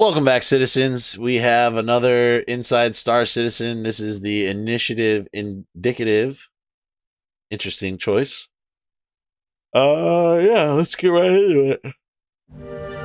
Welcome back, citizens. We have another Inside Star Citizen. This is the initiative indicative. Interesting choice. Yeah, let's get right into it.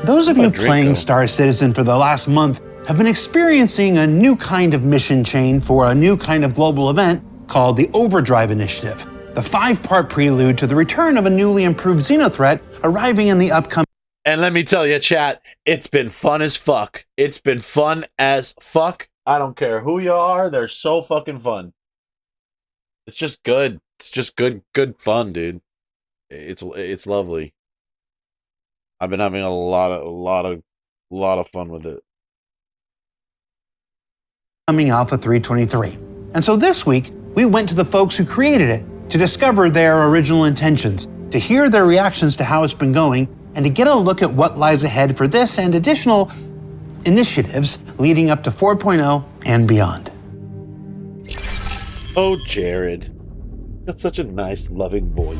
Those of you playing Star Citizen for the last month have been experiencing a new kind of mission chain for a new kind of global event called the Overdrive Initiative, the 5-part prelude to the return of a newly improved Xenothreat arriving in the upcoming. And let me tell you, chat, it's been fun as fuck. It's been fun as fuck. I don't care who you are. They're so fucking fun. It's just good. It's just good fun, dude. It's lovely. I've been having a lot of fun with it. Coming Alpha 323. And so this week, we went to the folks who created it to discover their original intentions, to hear their reactions to how it's been going, and to get a look at what lies ahead for this and additional initiatives leading up to 4.0 and beyond. Oh, Jared. Got such a nice, loving voice.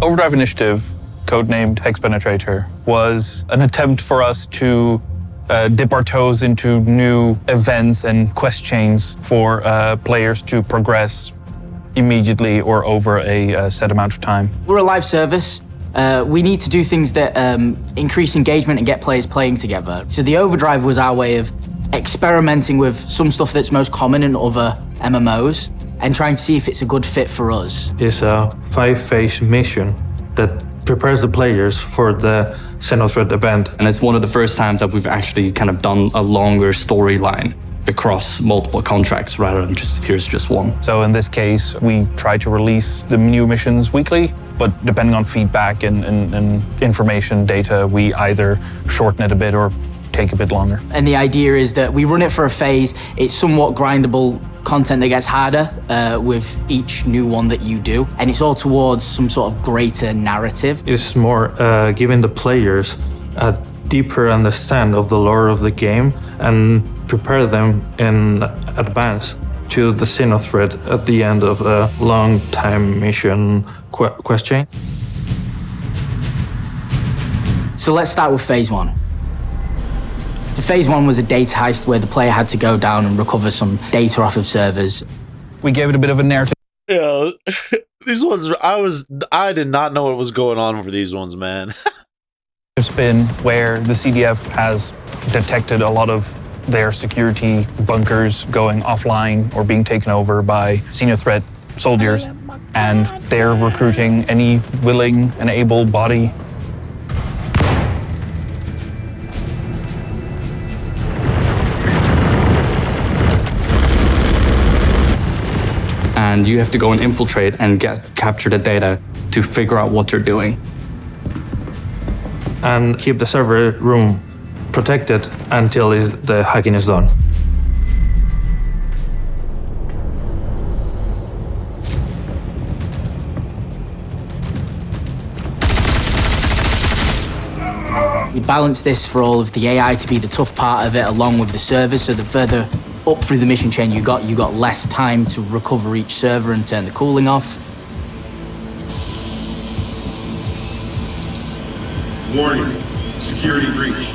Overdrive Initiative, codenamed Hex Penetrator, was an attempt for us to dip our toes into new events and quest chains for players to progress immediately or over a set amount of time. We're a live service. We need to do things that increase engagement and get players playing together. So the Overdrive was our way of experimenting with some stuff that's most common in other MMOs and trying to see if it's a good fit for us. It's a 5-phase mission that prepares the players for the Xenothreat event. And it's one of the first times that we've actually kind of done a longer storyline across multiple contracts rather than here's just one. So in this case, we try to release the new missions weekly, but depending on feedback and information data, we either shorten it a bit or take a bit longer. And the idea is that we run it for a phase. It's somewhat grindable content that gets harder with each new one that you do. And it's all towards some sort of greater narrative. It's more giving the players a deeper understanding of the lore of the game and prepare them in advance to the Xenothreat at the end of a long time mission quest chain. So let's start with phase 1. So phase 1 was a data heist where the player had to go down and recover some data off of servers. We gave it a bit of a narrative. Yeah, these ones, I did not know what was going on for these ones, man. Spin where the CDF has detected a lot of their security bunkers going offline or being taken over by Xenothreat soldiers, and they're recruiting any willing and able body. And you have to go and infiltrate and capture the data to figure out what they're doing. And keep the server room protected until the hacking is done. We balance this for all of the AI to be the tough part of it along with the servers, so the further up through the mission chain you got less time to recover each server and turn the cooling off. Warning, security breach.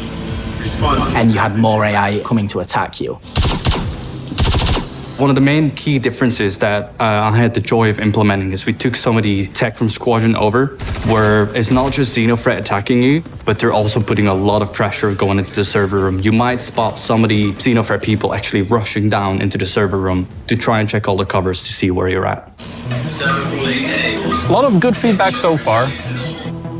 Response. And you had more AI coming to attack you. One of the main key differences that I had the joy of implementing is we took some of the tech from Squadron over, where it's not just Xenothreat attacking you, but they're also putting a lot of pressure going into the server room. You might spot some of the Xenothreat people actually rushing down into the server room to try and check all the covers to see where you're at. A lot of good feedback so far.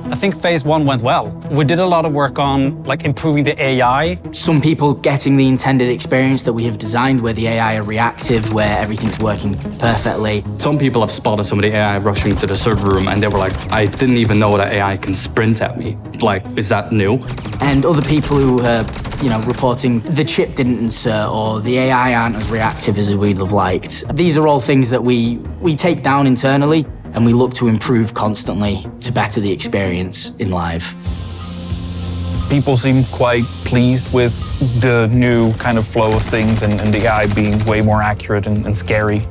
I think phase 1 went well. We did a lot of work on improving the AI. Some people getting the intended experience that we have designed where the AI are reactive, where everything's working perfectly. Some people have spotted some of the AI rushing to the server room and they were like, I didn't even know that AI can sprint at me. Like, is that new? And other people who are, reporting the chip didn't insert or the AI aren't as reactive as we'd have liked. These are all things that we take down internally and we look to improve constantly to better the experience in live. People seem quite pleased with the new kind of flow of things and the AI being way more accurate and scary.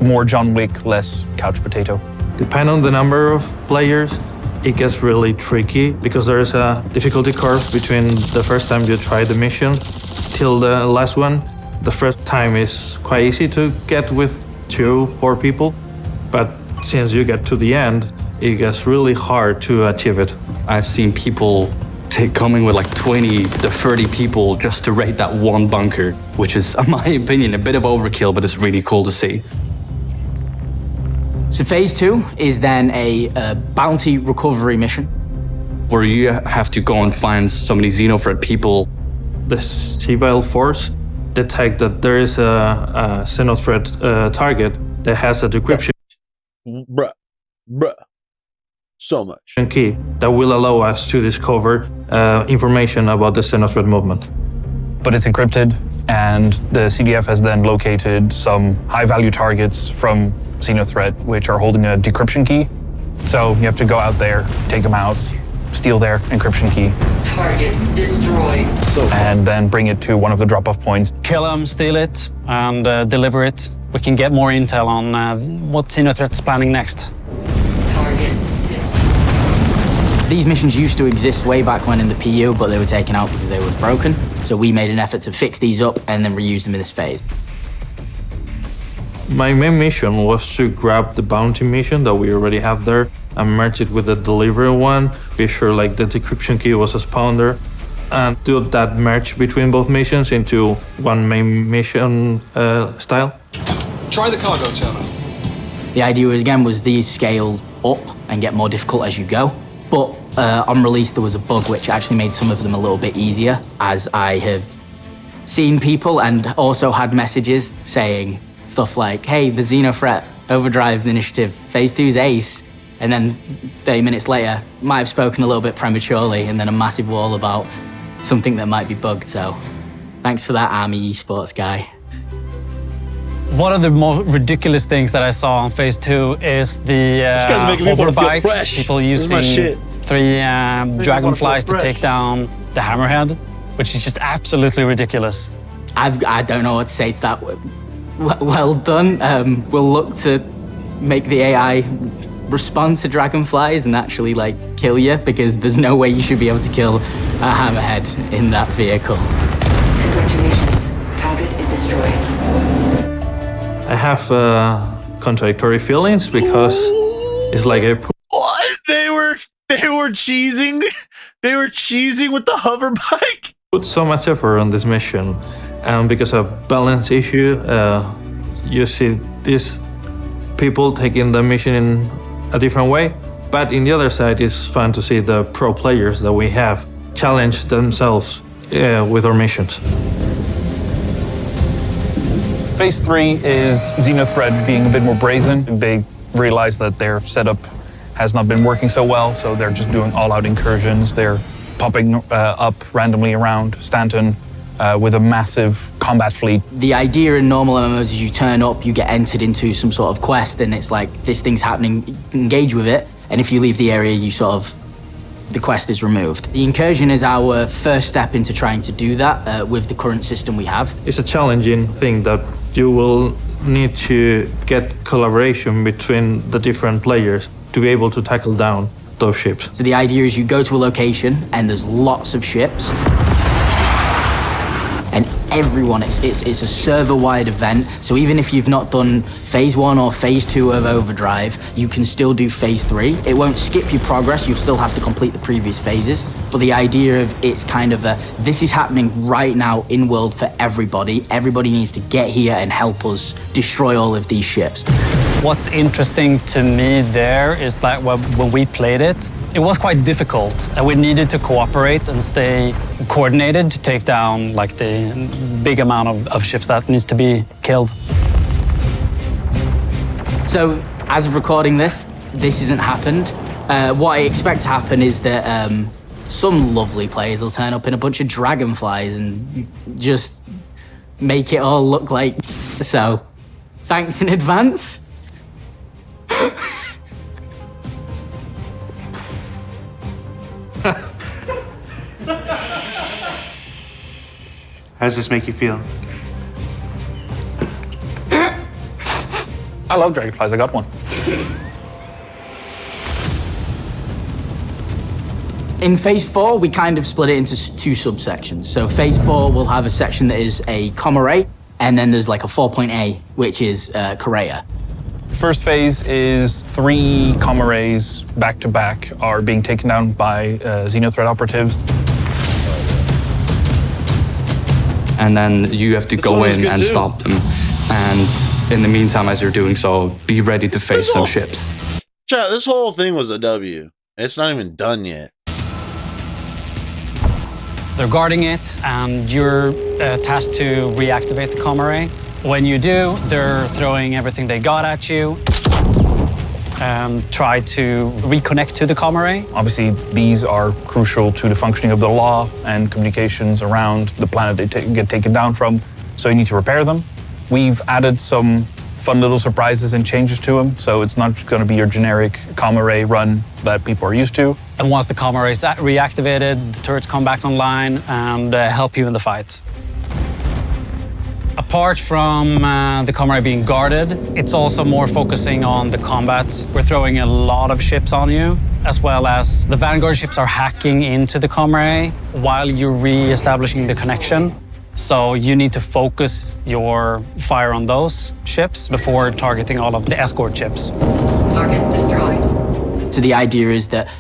More John Wick, less couch potato. Depending on the number of players, it gets really tricky because there is a difficulty curve between the first time you try the mission till the last one. The first time is quite easy to get with 2-4 people, but since you get to the end, it gets really hard to achieve it. I've seen people coming with like 20 to 30 people just to raid that one bunker, which is, in my opinion, a bit of overkill, but it's really cool to see. So phase 2 is then a bounty recovery mission. Where you have to go and find so many Xenothreat people. The civil force detect that there is a Xenothreat target that has a decryption Bruh. So much. key that will allow us to discover information about the Xenothreat movement. But it's encrypted, and the CDF has then located some high-value targets from Xenothreat, which are holding a decryption key. So you have to go out there, take them out, steal their encryption key. Target destroyed. And then bring it to one of the drop-off points. Kill them, steal it, and deliver it. We can get more intel on what Xenothreat's planning next. Target destroyed. These missions used to exist way back when in the PU, but they were taken out because they were broken. So we made an effort to fix these up and then reuse them in this phase. My main mission was to grab the bounty mission that we already have there and merge it with the delivery one, be sure like the decryption key was a spawner, and do that merge between both missions into one main mission style. Try the cargo terminal. The idea was these scale up and get more difficult as you go. But on release, there was a bug which actually made some of them a little bit easier, as I have seen people and also had messages saying stuff like, hey, the Xenothreat Overdrive Initiative Phase 2's ace. And then 30 minutes later, might have spoken a little bit prematurely, and then a massive wall about something that might be bugged. So thanks for that, Army Esports guy. One of the more ridiculous things that I saw on Phase 2 is the hover bikes. Fresh. People using 3 dragonflies to take down the hammerhead, which is just absolutely ridiculous. I don't know what to say to that. Well done. We'll look to make the AI respond to dragonflies and actually kill you, because there's no way you should be able to kill a hammerhead in that vehicle. Congratulations. Target is destroyed. I have contradictory feelings because it's like a What? They were cheesing. They were cheesing with the hover bike. put so much effort on this mission, and because of balance issue, you see these people taking the mission in a different way. But in the other side, it's fun to see the pro players that we have challenge themselves with our missions. Phase 3 is Xenothreat being a bit more brazen. They realize that their setup has not been working so well, so they're just doing all-out incursions. They're popping up randomly around Stanton with a massive combat fleet. The idea in normal MMOs is you turn up, you get entered into some sort of quest, and it's like, this thing's happening, engage with it, and if you leave the area, the quest is removed. The incursion is our first step into trying to do that with the current system we have. It's a challenging thing that you will need to get collaboration between the different players to be able to tackle down those ships. So the idea is you go to a location and there's lots of ships, and everyone, it's a server-wide event. So even if you've not done Phase 1 or Phase 2 of Overdrive, you can still do Phase 3. It won't skip your progress, you'll still have to complete the previous phases. But the idea of it's kind of this is happening right now in world for everybody. Everybody needs to get here and help us destroy all of these ships. What's interesting to me there is that when we played it, it was quite difficult, and we needed to cooperate and stay coordinated to take down the big amount of ships that needs to be killed. So as of recording this hasn't happened. What I expect to happen is that some lovely players will turn up in a bunch of dragonflies and just make it all look like so. Thanks in advance. How does this make you feel? I love dragonflies, I got one. In phase 4, we kind of split it into 2 subsections. So phase 4 will have a section that is a comm array, and then there's like a 4.A, which is Korea. First phase is 3 comm arrays back to back are being taken down by Xenothreat operatives. And then you have to go in and stop them. And in the meantime, as you're doing so, be ready to face some ships. Chat, this whole thing was a W. It's not even done yet. They're guarding it, and you're tasked to reactivate the comm array. When you do, they're throwing everything they got at you and try to reconnect to the comm array. Obviously, these are crucial to the functioning of the law and communications around the planet they get taken down from, so you need to repair them. We've added some fun little surprises and changes to them, so it's not just going to be your generic comm array run that people are used to. And once the comm array is reactivated, the turrets come back online and help you in the fight. Apart from the comm array being guarded, it's also more focusing on the combat. We're throwing a lot of ships on you, as well as the Vanguard ships are hacking into the comm array while you're re-establishing the connection. So you need to focus your fire on those ships before targeting all of the escort ships. Target destroyed. So the idea is that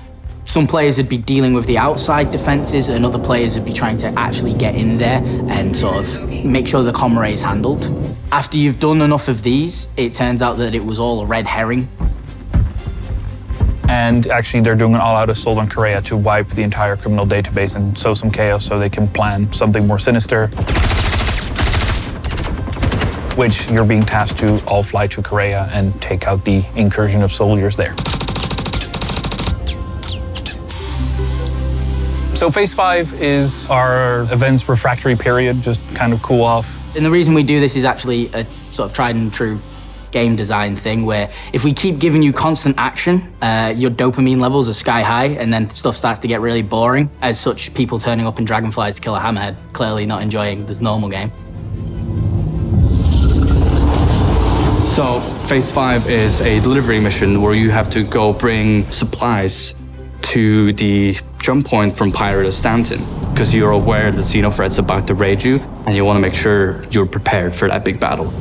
some players would be dealing with the outside defenses and other players would be trying to actually get in there and sort of make sure the comm array is handled. After you've done enough of these, it turns out that it was all a red herring. And actually, they're doing an all-out assault on Korea to wipe the entire criminal database and sow some chaos so they can plan something more sinister, which you're being tasked to all fly to Korea and take out the incursion of soldiers there. So phase 5 is our events refractory period, just kind of cool off. And the reason we do this is actually a sort of tried and true game design thing where if we keep giving you constant action, your dopamine levels are sky high and then stuff starts to get really boring. As such, people turning up in dragonflies to kill a hammerhead, clearly not enjoying this normal game. So phase 5 is a delivery mission where you have to go bring supplies to the jump point from Pirate Stanton because you're aware the Xenothreat's about to raid you and you want to make sure you're prepared for that big battle.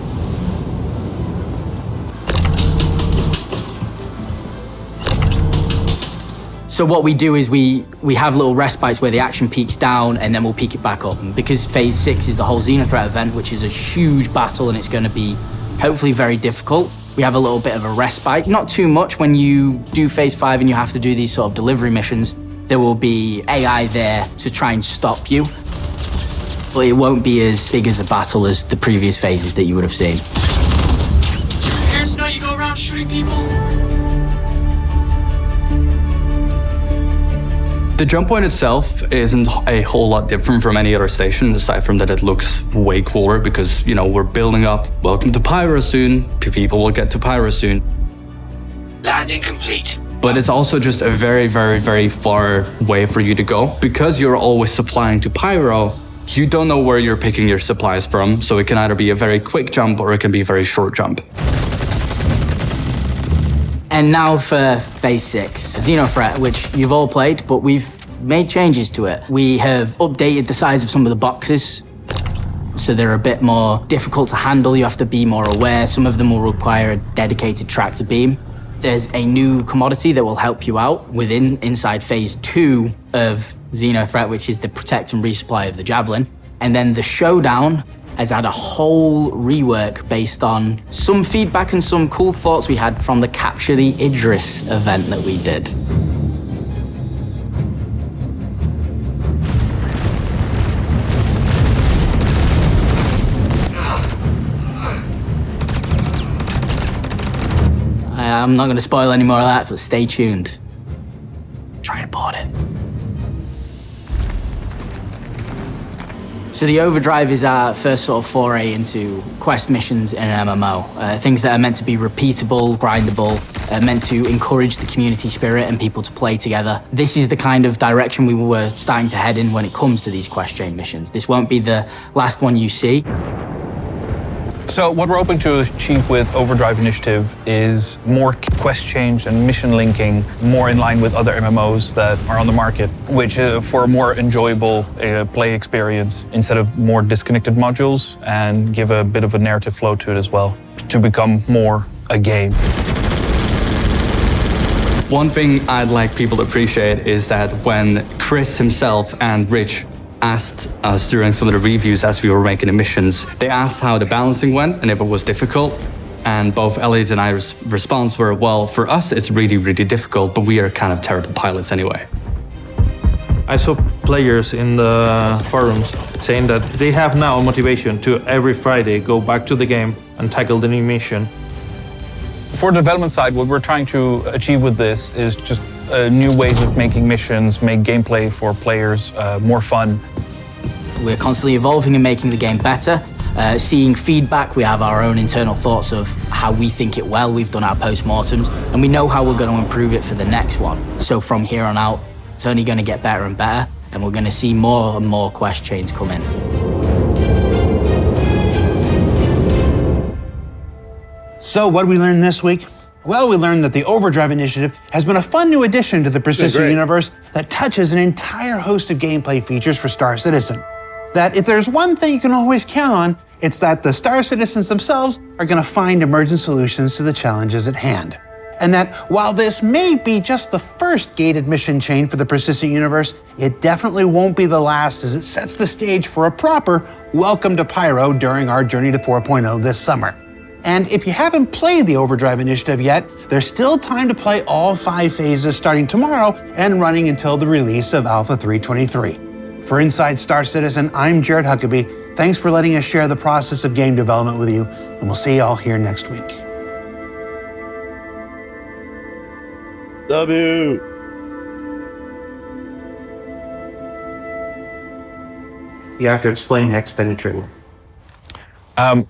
So what we do is we have little respites where the action peaks down and then we'll peak it back up. And because phase 6 is the whole Xenothreat event, which is a huge battle and it's going to be hopefully very difficult, we have a little bit of a respite. Not too much. When you do phase 5 and you have to do these sort of delivery missions, there will be AI there to try and stop you. But it won't be as big as a battle as the previous phases that you would have seen. Parents know you go around shooting people? The jump point itself isn't a whole lot different from any other station, aside from that it looks way cooler because, you know, we're building up. Welcome to Pyro soon. People will get to Pyro soon. Landing complete. But it's also just a very, very, very far way for you to go. Because you're always supplying to Pyro, you don't know where you're picking your supplies from, so it can either be a very quick jump or it can be a very short jump. And now for phase 6, Xenothreat, which you've all played, but we've made changes to it. We have updated the size of some of the boxes, so they're a bit more difficult to handle. You have to be more aware. Some of them will require a dedicated tractor beam. There's a new commodity that will help you out inside phase 2 of Xenothreat, which is the protect and resupply of the Javelin. And then the Showdown has had a whole rework based on some feedback and some cool thoughts we had from the Capture the Idris event that we did. I'm not going to spoil any more of that, but stay tuned. Try to board it. So the Overdrive is our first sort of foray into quest missions in an MMO. Things that are meant to be repeatable, grindable, meant to encourage the community spirit and people to play together. This is the kind of direction we were starting to head in when it comes to these quest chain missions. This won't be the last one you see. So what we're hoping to achieve with Overdrive Initiative is more quest change and mission linking, more in line with other MMOs that are on the market, which for a more enjoyable play experience instead of more disconnected modules, and give a bit of a narrative flow to it as well, to become more a game. One thing I'd like people to appreciate is that when Chris himself and Rich asked us during some of the reviews as we were making the missions, they asked how the balancing went and if it was difficult. And both Elliot and I's response were, well, for us it's really, really difficult, but we are kind of terrible pilots anyway. I saw players in the forums saying that they have now a motivation to every Friday go back to the game and tackle the new mission. For the development side, what we're trying to achieve with this is just new ways of making missions, make gameplay for players more fun. We're constantly evolving and making the game better. Seeing feedback, we have our own internal thoughts of how we think it well. We've done our post-mortems, and we know how we're going to improve it for the next one. So from here on out, it's only going to get better and better, and we're going to see more and more quest chains come in. So what did we learn this week? Well, we learned that the Overdrive Initiative has been a fun new addition to the persistent universe that touches an entire host of gameplay features for Star Citizen. That if there's one thing you can always count on, it's that the Star Citizens themselves are going to find emergent solutions to the challenges at hand. And that while this may be just the first gated mission chain for the persistent universe, it definitely won't be the last, as it sets the stage for a proper welcome to Pyro during our journey to 4.0 this summer. And if you haven't played the Overdrive Initiative yet, there's still time to play all 5 phases starting tomorrow and running until the release of Alpha 3.23. For Inside Star Citizen, I'm Jared Huckabee. Thanks for letting us share the process of game development with you, and we'll see you all here next week. W. You have to explain hex penetrator.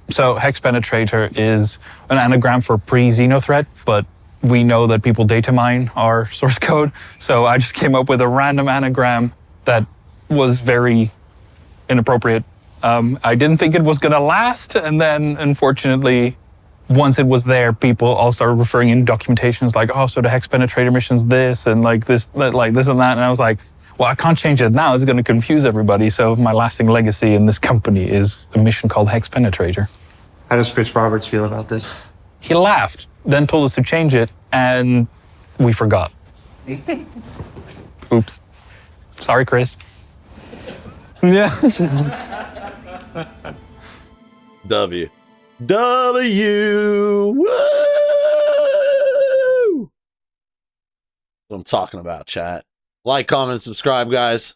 So Hex Penetrator is an anagram for pre-Xenothreat, but we know that people data mine our source code, so I just came up with a random anagram that was very inappropriate. I didn't think it was going to last, and then unfortunately, once it was there, people all started referring in documentations like, oh, so the Hex Penetrator mission's this, and like this and that, and I was like, well, I can't change it now. It's going to confuse everybody. So my lasting legacy in this company is a mission called Hex Penetrator. How does Chris Roberts feel about this? He laughed, then told us to change it, and we forgot. Oops. Sorry, Chris. Yeah. W. Woo! What I'm talking about, chat. Like, comment, subscribe, guys.